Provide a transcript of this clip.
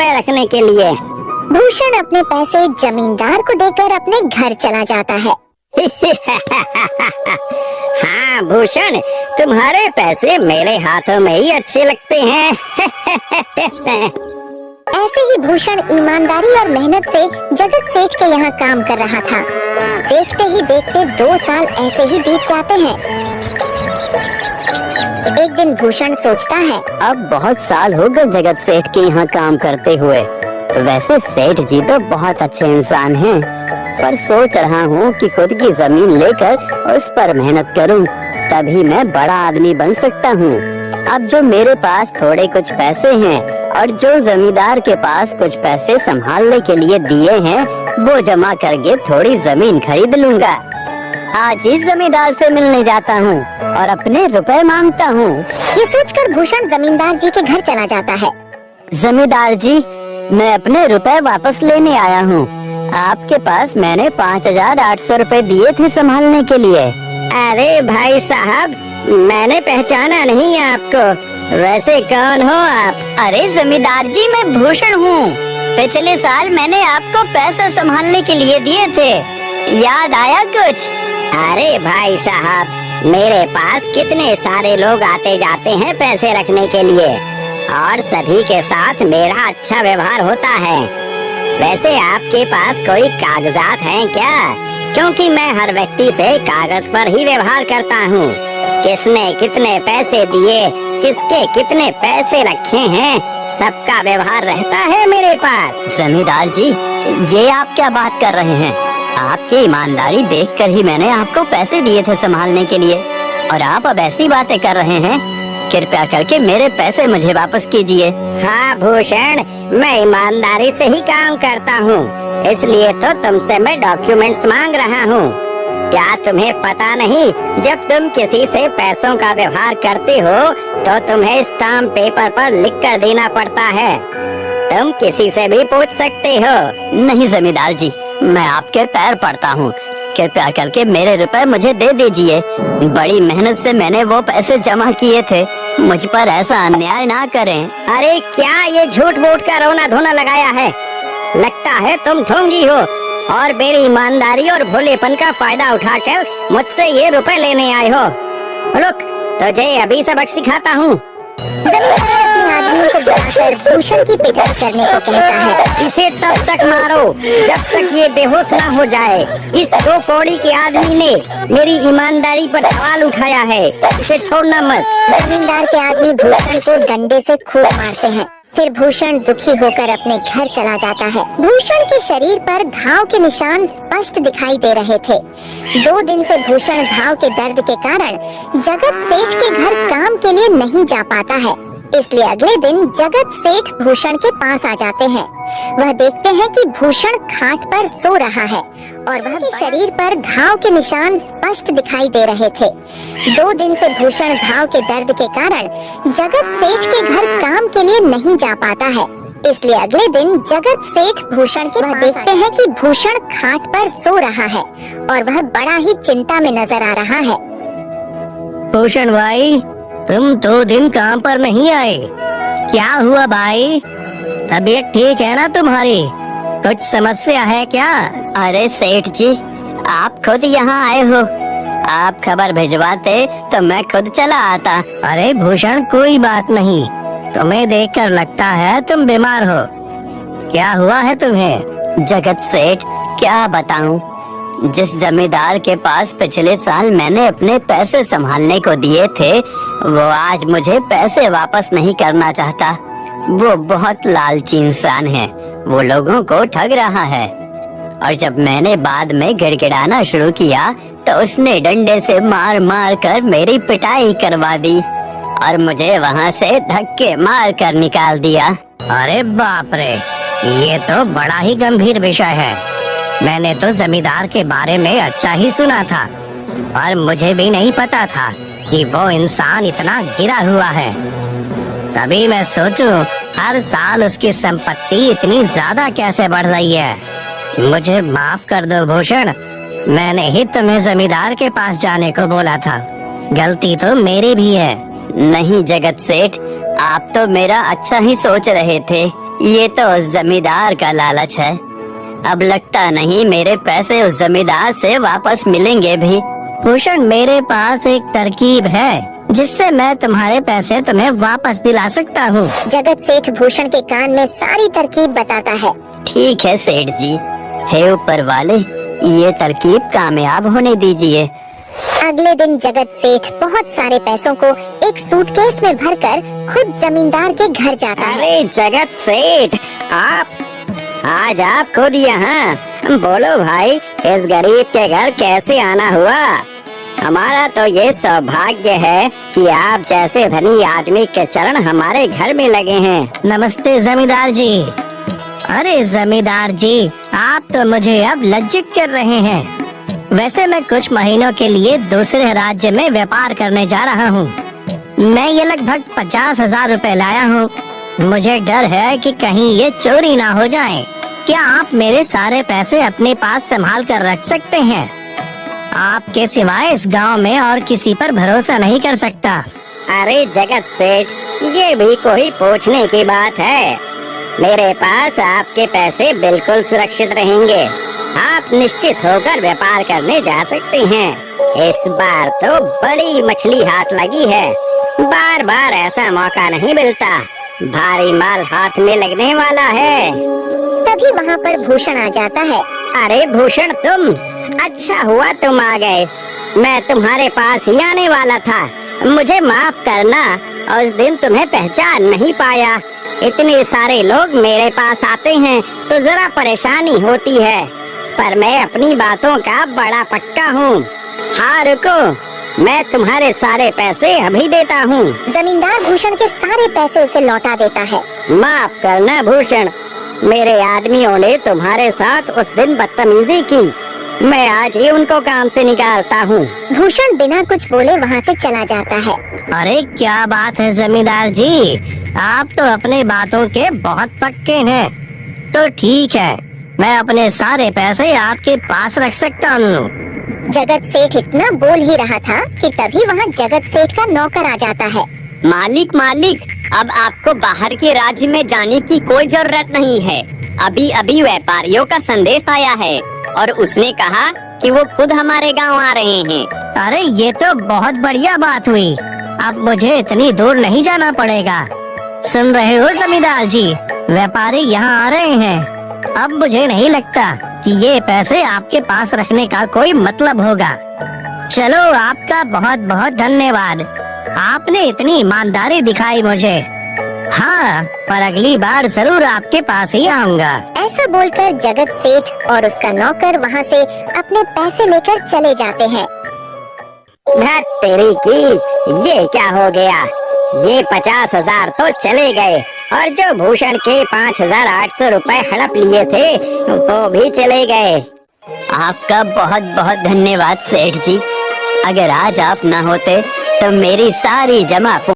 रुपए रखने के लिए। भूषण अपने पैसे जमींदार को देकर अपने घर चला जाता है। हाँ भूषण, तुम्हारे पैसे मेरे हाथों में ही अच्छे लगते हैं। ऐसे ही भूषण ईमानदारी और मेहनत से जगत सेठ के यहाँ काम कर रहा था। देखते ही देखते 2 साल ऐसे ही बीत जाते हैं। एक दिन भूषण सोचता है, अब बहुत साल हो गए जगत सेठ के यहाँ काम करते हुए। वैसे सेठ जी तो बहुत अच्छे इंसान हैं, पर सोच रहा हूँ कि खुद की जमीन लेकर उस पर मेहनत करूँ, तभी मैं बड़ा आदमी बन सकता हूँ। अब जो मेरे पास थोड़े कुछ पैसे हैं और जो जमींदार के पास कुछ पैसे संभालने के लिए दिए हैं, वो जमा करके थोड़ी जमीन खरीद लूँगा। आज ही जमींदार से मिलने जाता हूँ और अपने रुपए मांगता हूँ। ये सोचकर भूषण जमींदार जी के घर चला जाता है। जमींदार जी, मैं अपने रुपए वापस लेने आया हूँ। आपके पास मैंने 5,800 रुपए दिए थे संभालने के लिए। अरे भाई साहब, मैंने पहचाना नहीं आपको। वैसे कौन हो आप? अरे जमींदार जी, मैं भूषण हूँ। पिछले साल मैंने आपको पैसे संभालने के लिए दिए थे, याद आया कुछ? अरे भाई साहब, मेरे पास कितने सारे लोग आते जाते हैं पैसे रखने के लिए, और सभी के साथ मेरा अच्छा व्यवहार होता है। वैसे आपके पास कोई कागजात हैं क्या? क्योंकि मैं हर व्यक्ति से कागज पर ही व्यवहार करता हूँ। किसने कितने पैसे दिए, किसके कितने पैसे रखे हैं, सबका व्यवहार रहता है मेरे पास। जमींदार जी, ये आप क्या बात कर रहे हैं? आपकी ईमानदारी देखकर ही मैंने आपको पैसे दिए थे संभालने के लिए, और आप अब ऐसी बातें कर रहे हैं। कृपया करके मेरे पैसे मुझे वापस कीजिए। हाँ भूषण, मैं ईमानदारी से ही काम करता हूँ, इसलिए तो तुमसे मैं डॉक्यूमेंट्स मांग रहा हूँ। क्या तुम्हें पता नहीं, जब तुम किसी से पैसों का व्यवहार करते हो तो तुम्हें स्टाम्प पेपर पर लिख कर देना पड़ता है। तुम किसी से भी पूछ सकते हो। नहीं जमींदार जी, मैं आपके पैर पड़ता हूँ, कृपया करके मेरे रुपए मुझे दे दीजिए। बड़ी मेहनत से मैंने वो पैसे जमा किए थे, मुझ पर ऐसा अन्याय ना करें। अरे क्या ये झूठ मूठ का रोना धोना लगाया है? लगता है तुम ढोंगी हो और मेरी ईमानदारी और भोलेपन का फायदा उठाकर मुझसे ये रुपए लेने आए हो। रुक, तुझे अभी सबक सिखाता हूँ। जमींदार अपने आदमियों को बुलाकर भूषण की पिटाई करने को कहता है। इसे तब तक मारो जब तक ये बेहोश ना हो जाए। इस 2 कौड़ी के आदमी ने मेरी ईमानदारी पर सवाल उठाया है, इसे छोड़ना मत। जमींदार के आदमी भूषण को डंडे से खूब मारते हैं। फिर भूषण दुखी होकर अपने घर चला जाता है। भूषण के शरीर पर घाव के निशान स्पष्ट दिखाई दे रहे थे। 2 दिन से भूषण घाव के दर्द के कारण जगत सेठ के घर काम के लिए नहीं जा पाता है, इसलिए अगले दिन जगत सेठ भूषण के पास आ जाते हैं। वह देखते हैं कि भूषण खाट पर सो रहा है और वह के शरीर पर घाव के निशान स्पष्ट दिखाई दे रहे थे। 2 दिन से भूषण घाव के दर्द के कारण जगत सेठ के घर काम के लिए नहीं जा पाता है, इसलिए अगले दिन जगत सेठ भूषण के पास देखते हैं कि भूषण खाट पर सो रहा है और वह बड़ा ही चिंता में नजर आ रहा है। भूषण भाई, तुम 2 दिन काम पर नहीं आए, क्या हुआ भाई? तबीयत ठीक है ना तुम्हारी? कुछ समस्या है क्या? अरे सेठ जी, आप खुद यहाँ आए हो, आप खबर भिजवाते तो मैं खुद चला आता। अरे भूषण, कोई बात नहीं, तुम्हें देखकर लगता है तुम बीमार हो। क्या हुआ है तुम्हें? जगत सेठ, क्या बताऊं, जिस जमींदार के पास पिछले साल मैंने अपने पैसे संभालने को दिए थे, वो आज मुझे पैसे वापस नहीं करना चाहता। वो बहुत लालची इंसान है, वो लोगों को ठग रहा है। और जब मैंने बाद में गिड़गिड़ाना शुरू किया तो उसने डंडे से मार मार कर मेरी पिटाई करवा दी और मुझे वहाँ से धक्के मार कर निकाल दिया। अरे बाप रे, ये तो बड़ा ही गंभीर विषय है। मैंने तो जमींदार के बारे में अच्छा ही सुना था, पर मुझे भी नहीं पता था कि वो इंसान इतना गिरा हुआ है। तभी मैं सोचूं, हर साल उसकी संपत्ति इतनी ज्यादा कैसे बढ़ रही है। मुझे माफ कर दो भूषण, मैंने ही तुम्हें जमींदार के पास जाने को बोला था। गलती तो मेरी भी है। नहीं जगत सेठ, आप तो मेरा अच्छा ही सोच रहे थे। ये तो उस जमींदार का लालच है। अब लगता नहीं मेरे पैसे उस जमींदार से वापस मिलेंगे भी। भूषण, मेरे पास एक तरकीब है जिससे मैं तुम्हारे पैसे तुम्हें वापस दिला सकता हूँ। जगत सेठ भूषण के कान में सारी तरकीब बताता है। ठीक है सेठ जी, हे ऊपर वाले, ये तरकीब कामयाब होने दीजिए। अगले दिन जगत सेठ बहुत सारे पैसों को एक सूटकेस में भरकर खुद जमींदार के घर जाता है। अरे जगत सेठ, आज आप खुद यहाँ? बोलो भाई, इस गरीब के घर कैसे आना हुआ? हमारा तो ये सौभाग्य है कि आप जैसे धनी आदमी के चरण हमारे घर में लगे हैं। नमस्ते जमींदार जी। अरे जमींदार जी, आप तो मुझे अब लज्जित कर रहे हैं। वैसे मैं कुछ महीनों के लिए दूसरे राज्य में व्यापार करने जा रहा हूँ। मैं ये लगभग 50,000 रुपए लाया हूँ। मुझे डर है कि कहीं ये चोरी ना हो जाए। क्या आप मेरे सारे पैसे अपने पास संभाल कर रख सकते हैं? आपके सिवाय इस गांव में और किसी पर भरोसा नहीं कर सकता। अरे जगत सेठ, ये भी कोई पूछने की बात है? मेरे पास आपके पैसे बिल्कुल सुरक्षित रहेंगे। आप निश्चित होकर व्यापार करने जा सकते हैं। इस बार तो बड़ी मछली हाथ लगी है। बार बार ऐसा मौका नहीं मिलता। भारी माल हाथ में लगने वाला है। तभी वहाँ पर भूषण आ जाता है। अरे भूषण, तुम? अच्छा हुआ तुम आ गए। मैं तुम्हारे पास ही आने वाला था। मुझे माफ करना, उस दिन तुम्हें पहचान नहीं पाया। इतने सारे लोग मेरे पास आते हैं तो जरा परेशानी होती है, पर मैं अपनी बातों का बड़ा पक्का हूँ। हाँ रुको, मैं तुम्हारे सारे पैसे अभी देता हूँ। जमींदार भूषण के सारे पैसे उसे लौटा देता है। माफ करना भूषण, मेरे आदमियों ने तुम्हारे साथ उस दिन बदतमीजी की। मैं आज ही उनको काम से निकालता हूँ। भूषण बिना कुछ बोले वहाँ से चला जाता है। अरे क्या बात है जमींदार जी, आप तो अपने बातों के बहुत पक्के हैं। तो ठीक है, मैं अपने सारे पैसे आपके पास रख सकता हूँ। जगत सेठ इतना बोल ही रहा था कि तभी वहाँ जगत सेठ का नौकर आ जाता है। मालिक, अब आपको बाहर के राज्य में जाने की कोई जरूरत नहीं है। अभी अभी व्यापारियों का संदेश आया है और उसने कहा कि वो खुद हमारे गांव आ रहे हैं। अरे ये तो बहुत बढ़िया बात हुई। अब मुझे इतनी दूर नहीं जाना पड़ेगा। सुन रहे हो जमींदार जी, व्यापारी यहाँ आ रहे हैं। अब मुझे नहीं लगता कि ये पैसे आपके पास रखने का कोई मतलब होगा। चलो, आपका बहुत बहुत धन्यवाद। आपने इतनी ईमानदारी दिखाई मुझे। हाँ, पर अगली बार जरूर आपके पास ही आऊँगा। ऐसा बोलकर जगत सेठ और उसका नौकर वहाँ से अपने पैसे लेकर चले जाते हैं। धत तेरी की, ये क्या हो गया? ये 50,000 तो चले गए और जो भूषण के 5,800 रुपए हड़प लिए थे वो भी चले गए। आपका बहुत बहुत धन्यवाद सेठ जी। अगर आज आप न होते तो मेरी सारी जमा